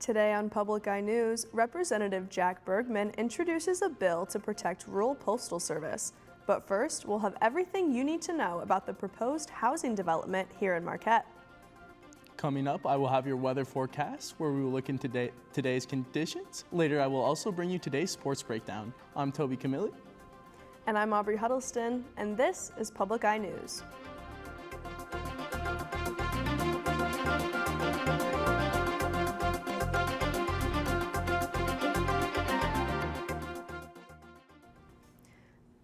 Today on Public Eye News, Representative Jack Bergman introduces a bill to protect rural postal service. But first, we'll have everything you need to know about the proposed housing development here in Marquette. Coming up, I will have your weather forecast where we will look into today's conditions. Later, I will also bring you today's sports breakdown. I'm Toby Camilli. And I'm Aubrey Huddleston, and this is Public Eye News.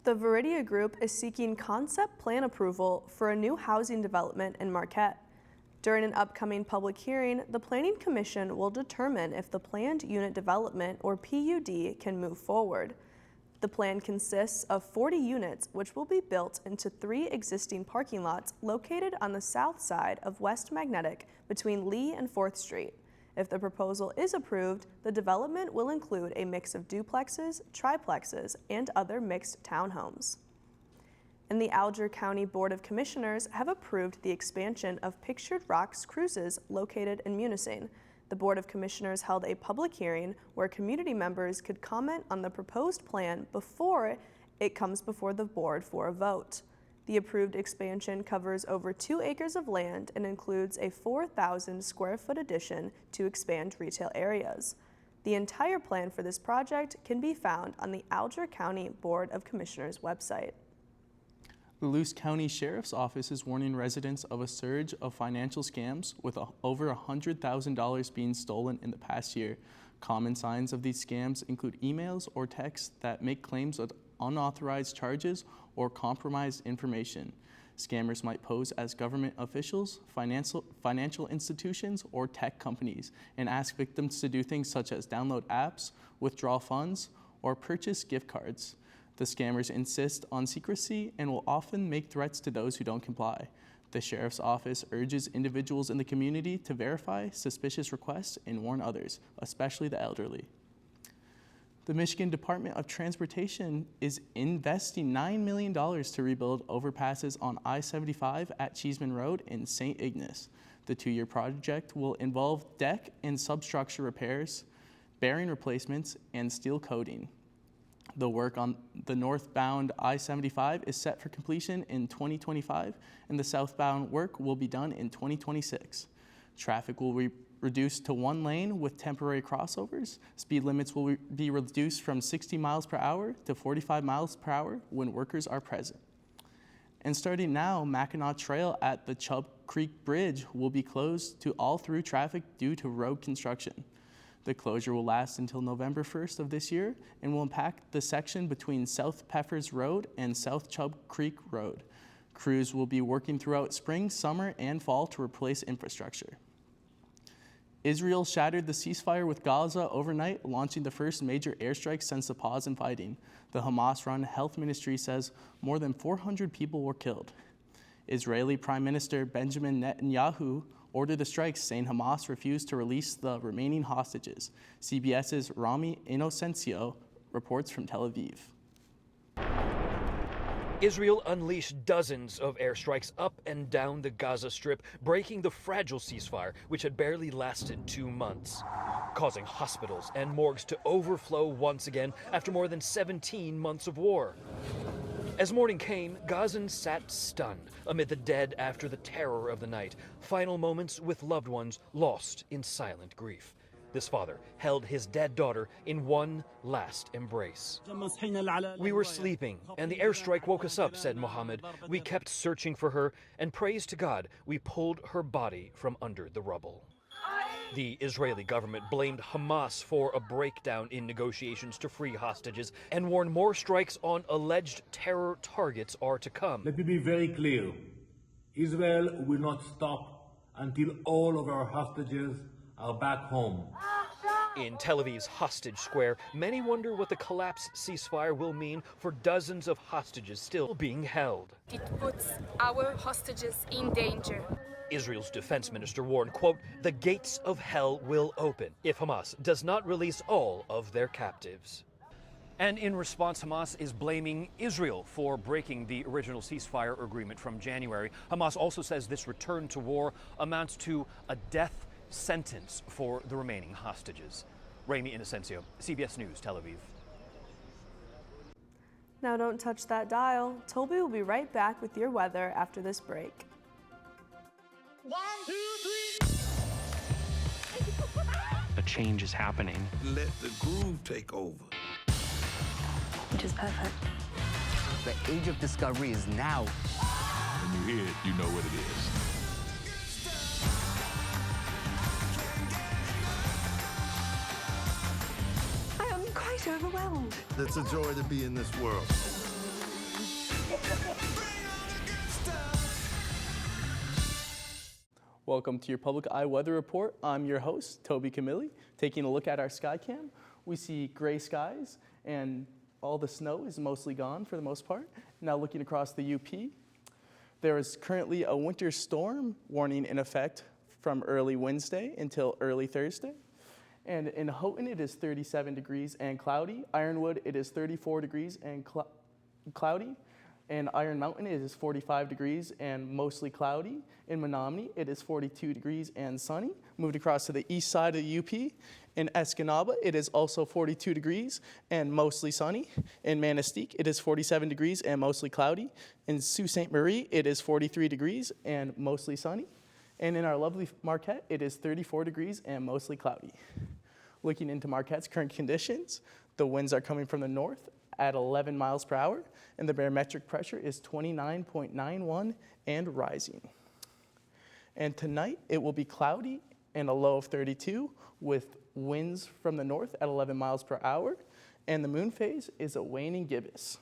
The Veridia Group is seeking concept plan approval for a new housing development in Marquette. During an upcoming public hearing, the Planning Commission will determine if the planned unit development, or PUD, can move forward. The plan consists of 40 units, which will be built into 3 existing parking lots located on the south side of West Magnetic between Lee and 4th Street. If the proposal is approved, the development will include a mix of duplexes, triplexes, and other mixed townhomes. And the Alger County Board of Commissioners have approved the expansion of Pictured Rocks Cruises located in Munising. The Board of Commissioners held a public hearing where community members could comment on the proposed plan before it comes before the board for a vote. The approved expansion covers over 2 acres of land and includes a 4,000 square foot addition to expand retail areas. The entire plan for this project can be found on the Alger County Board of Commissioners website. The Luce County Sheriff's Office is warning residents of a surge of financial scams with over $100,000 being stolen in the past year. Common signs of these scams include emails or texts that make claims of unauthorized charges or compromised information. Scammers might pose as government officials, financial institutions, or tech companies and ask victims to do things such as download apps, withdraw funds, or purchase gift cards. The scammers insist on secrecy and will often make threats to those who don't comply. The Sheriff's Office urges individuals in the community to verify suspicious requests and warn others, especially the elderly. The Michigan Department of Transportation is investing $9 million to rebuild overpasses on I-75 at Cheeseman Road in St. Ignace. The 2-year project will involve deck and substructure repairs, bearing replacements, and steel coating. The work on the northbound I-75 is set for completion in 2025, and the southbound work will be done in 2026. Traffic will be reduced to 1 lane with temporary crossovers. Speed limits will be reduced from 60 miles per hour to 45 miles per hour when workers are present. And starting now, Mackinac Trail at the Chubb Creek Bridge will be closed to all through traffic due to road construction. The closure will last until November 1st of this year and will impact the section between South Peffers Road and South Chubb Creek Road. Crews will be working throughout spring, summer, and fall to replace infrastructure. Israel shattered the ceasefire with Gaza overnight, launching the first major airstrike since the pause in fighting. The Hamas-run health ministry says more than 400 people were killed. Israeli Prime Minister Benjamin Netanyahu ordered the strikes, saying Hamas refused to release the remaining hostages. CBS's Rami Inocencio reports from Tel Aviv. Israel unleashed dozens of airstrikes up and down the Gaza Strip, breaking the fragile ceasefire, which had barely lasted 2 months, causing hospitals and morgues to overflow once again after more than 17 months of war. As morning came, Gazans sat stunned amid the dead after the terror of the night, final moments with loved ones lost in silent grief. This father held his dead daughter in one last embrace. "We were sleeping, and the airstrike woke us up," said Mohammed. "We kept searching for her, and praise to God, we pulled her body from under the rubble." The Israeli government blamed Hamas for a breakdown in negotiations to free hostages and warned more strikes on alleged terror targets are to come. Let me be very clear. Israel will not stop until all of our hostages are back home. In Tel Aviv's Hostage Square, many wonder what the collapsed ceasefire will mean for dozens of hostages still being held. It puts our hostages in danger. Israel's defense minister warned, quote, "The gates of hell will open if Hamas does not release all of their captives." And in response, Hamas is blaming Israel for breaking the original ceasefire agreement from January. Hamas also says this return to war amounts to a death sentence for the remaining hostages. Rami Inocencio, CBS News, Tel Aviv. Now don't touch that dial. Toby will be right back with your weather after this break. 1, 2, 3. A change is happening. Let the groove take over. Which is perfect. The age of discovery is now. When you hear it, you know what it is. I am quite overwhelmed. It's a joy to be in this world. Welcome to your Public Eye Weather Report. I'm your host, Toby Camilli. Taking a look at our Skycam, we see gray skies and all the snow is mostly gone for the most part. Now looking across the UP, there is currently a winter storm warning in effect from early Wednesday until early Thursday. And in Houghton, it is 37 degrees and cloudy. Ironwood, it is 34 degrees and cloudy. In Iron Mountain, it is 45 degrees and mostly cloudy. In Menominee, it is 42 degrees and sunny. Moved across to the east side of the UP. In Escanaba, it is also 42 degrees and mostly sunny. In Manistee, it is 47 degrees and mostly cloudy. In Sault Ste. Marie, it is 43 degrees and mostly sunny. And in our lovely Marquette, it is 34 degrees and mostly cloudy. Looking into Marquette's current conditions, the winds are coming from the north at 11 miles per hour, and the barometric pressure is 29.91 and rising. And tonight, it will be cloudy and a low of 32 with winds from the north at 11 miles per hour, and the moon phase is a waning gibbous.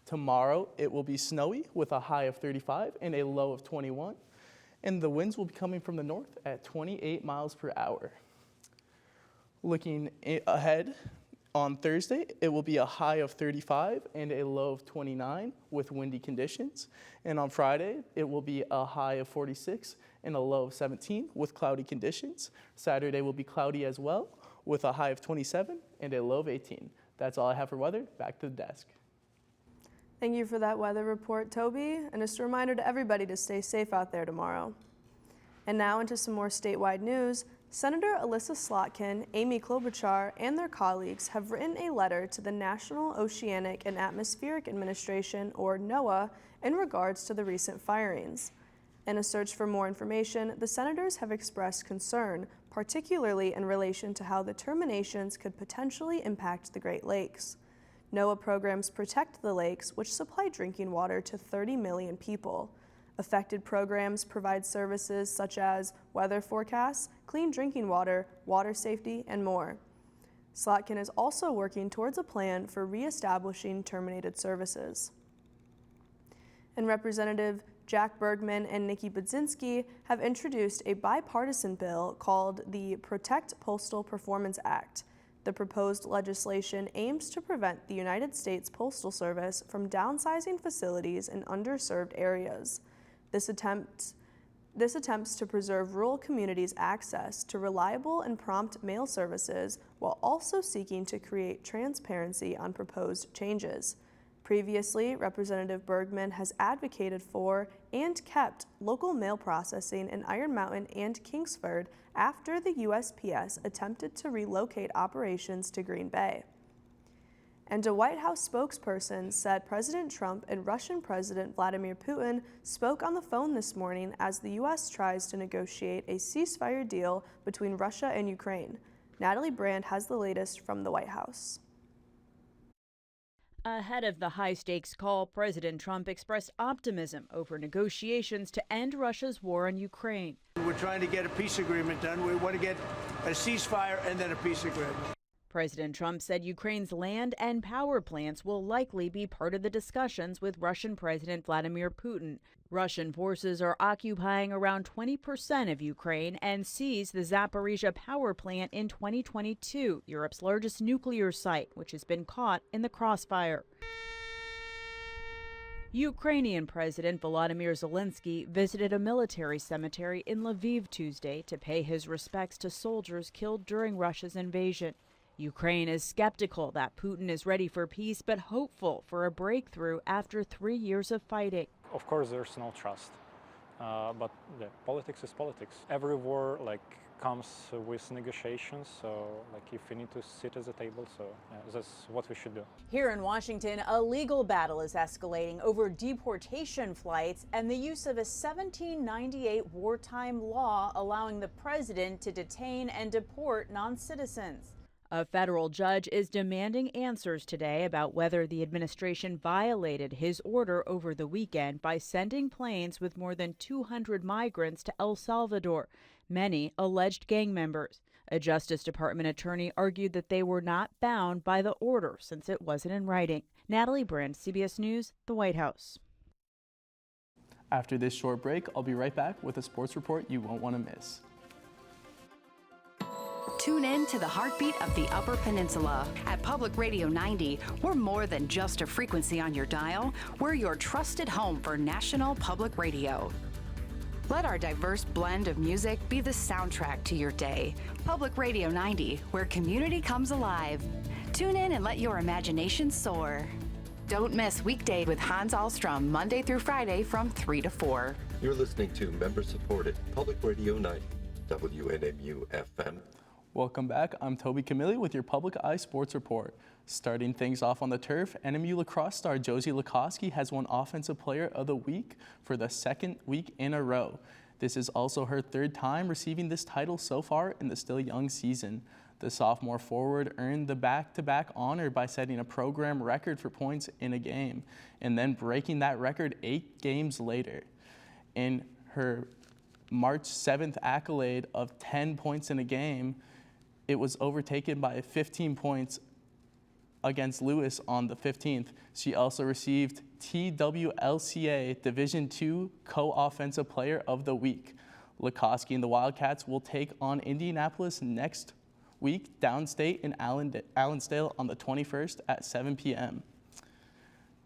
Tomorrow, it will be snowy with a high of 35 and a low of 21, and the winds will be coming from the north at 28 miles per hour. Looking ahead, on Thursday, it will be a high of 35 and a low of 29 with windy conditions. And on Friday, it will be a high of 46 and a low of 17 with cloudy conditions. Saturday will be cloudy as well with a high of 27 and a low of 18. That's all I have for weather. Back to the desk. Thank you for that weather report, Toby. And just a reminder to everybody to stay safe out there tomorrow. And now into some more statewide news. Senator Elissa Slotkin, Amy Klobuchar, and their colleagues have written a letter to the National Oceanic and Atmospheric Administration, or NOAA, in regards to the recent firings. In a search for more information, the senators have expressed concern, particularly in relation to how the terminations could potentially impact the Great Lakes. NOAA programs protect the lakes, which supply drinking water to 30 million people. Affected programs provide services such as weather forecasts, clean drinking water, water safety, and more. Slotkin is also working towards a plan for reestablishing terminated services. And Representative Jack Bergman and Nikki Budzinski have introduced a bipartisan bill called the Protect Postal Performance Act. The proposed legislation aims to prevent the United States Postal Service from downsizing facilities in underserved areas. This attempts to preserve rural communities' access to reliable and prompt mail services while also seeking to create transparency on proposed changes. Previously, Representative Bergman has advocated for and kept local mail processing in Iron Mountain and Kingsford after the USPS attempted to relocate operations to Green Bay. And a White House spokesperson said President Trump and Russian President Vladimir Putin spoke on the phone this morning as the U.S. tries to negotiate a ceasefire deal between Russia and Ukraine. Natalie Brand has the latest from the White House. Ahead of the high-stakes call, President Trump expressed optimism over negotiations to end Russia's war on Ukraine. We're trying to get a peace agreement done. We want to get a ceasefire and then a peace agreement. President Trump said Ukraine's land and power plants will likely be part of the discussions with Russian President Vladimir Putin. Russian forces are occupying around 20% of Ukraine and seized the Zaporizhzhia power plant in 2022, Europe's largest nuclear site, which has been caught in the crossfire. Ukrainian President Volodymyr Zelensky visited a military cemetery in Lviv Tuesday to pay his respects to soldiers killed during Russia's invasion. Ukraine is skeptical that Putin is ready for peace, but hopeful for a breakthrough after 3 years of fighting. Of course, there's no trust. but yeah, politics is politics. Every war comes with negotiations, so if we need to sit at the table, so that's what we should do. Here in Washington, a legal battle is escalating over deportation flights and the use of a 1798 wartime law allowing the president to detain and deport non-citizens. A federal judge is demanding answers today about whether the administration violated his order over the weekend by sending planes with more than 200 migrants to El Salvador, many alleged gang members. A Justice Department attorney argued that they were not bound by the order since it wasn't in writing. Natalie Brand, CBS News, the White House. After this short break, I'll be right back with a sports report you won't want to miss. Tune in to the heartbeat of the Upper Peninsula. At Public Radio 90, we're more than just a frequency on your dial. We're your trusted home for national public radio. Let our diverse blend of music be the soundtrack to your day. Public Radio 90, where community comes alive. Tune in and let your imagination soar. Don't miss Weekday with Hans Ahlstrom, Monday through Friday from 3 to 4. You're listening to member-supported Public Radio 90, WNMU FM. Welcome back. I'm Toby Camilli with your Public Eye Sports Report. Starting things off on the turf, NMU lacrosse star Josie Lukoski has won Offensive Player of the Week for the second week in a row. This is also her third time receiving this title so far in the still young season. The sophomore forward earned the back-to-back honor by setting a program record for points in a game and then breaking that record 8 games later. In her March 7th accolade of 10 points in a game, it was overtaken by 15 points against Lewis on the 15th. She also received TWLCA Division II Co-Offensive Player of the Week. Lukoski and the Wildcats will take on Indianapolis next week downstate in Allensdale on the 21st at 7 p.m.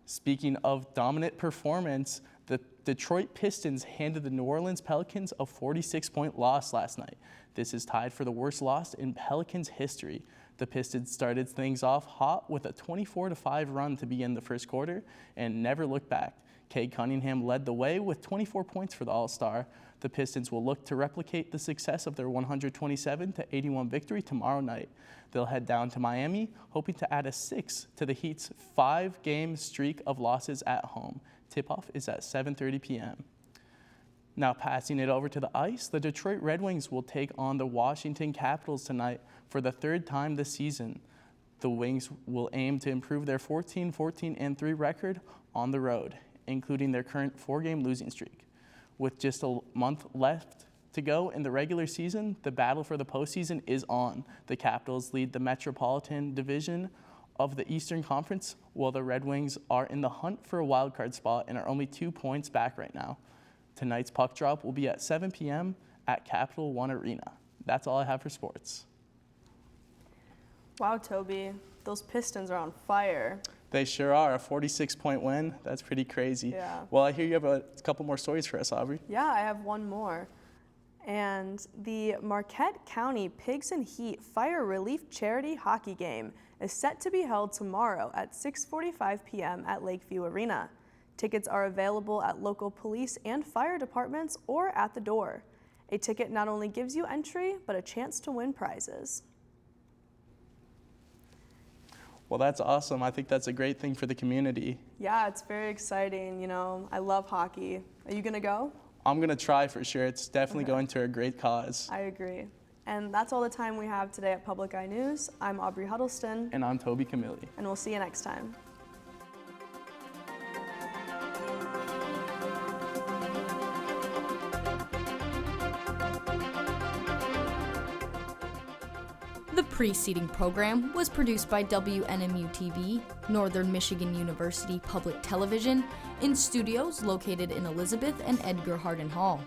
Speaking of dominant performance, the Detroit Pistons handed the New Orleans Pelicans a 46-point loss last night. This is tied for the worst loss in Pelicans history. The Pistons started things off hot with a 24-5 run to begin the first quarter and never looked back. Cade Cunningham led the way with 24 points for the All-Star. The Pistons will look to replicate the success of their 127-81 victory tomorrow night. They'll head down to Miami, hoping to add a 6 to the Heat's 5-game streak of losses at home. Tip-off is at 7:30 p.m. Now passing it over to the ice, the Detroit Red Wings will take on the Washington Capitals tonight for the third time this season. The Wings will aim to improve their 14-14-3 record on the road, including their current 4-game losing streak. With just a month left to go in the regular season, the battle for the postseason is on. The Capitals lead the Metropolitan Division of the Eastern Conference, while the Red Wings are in the hunt for a wildcard spot and are only 2 points back right now. Tonight's puck drop will be at 7 p.m. at Capital One Arena. That's all I have for sports. Wow, Toby, those Pistons are on fire. They sure are. A 46-point win. That's pretty crazy. Yeah. Well, I hear you have a couple more stories for us, Aubrey. Yeah, I have one more. And the Marquette County Pigs and Heat Fire Relief Charity Hockey Game is set to be held tomorrow at 6:45 p.m. at Lakeview Arena. Tickets are available at local police and fire departments or at the door. A ticket not only gives you entry, but a chance to win prizes. Well, that's awesome. I think that's a great thing for the community. Yeah, it's very exciting. You know, I love hockey. Are you gonna go? I'm going to try for sure. It's definitely going to a great cause. I agree. And that's all the time we have today at Public Eye News. I'm Aubrey Huddleston. And I'm Toby Camilli. And we'll see you next time. The preceding program was produced by WNMU-TV, Northern Michigan University Public Television, in studios located in Elizabeth and Edgar Hardin Hall.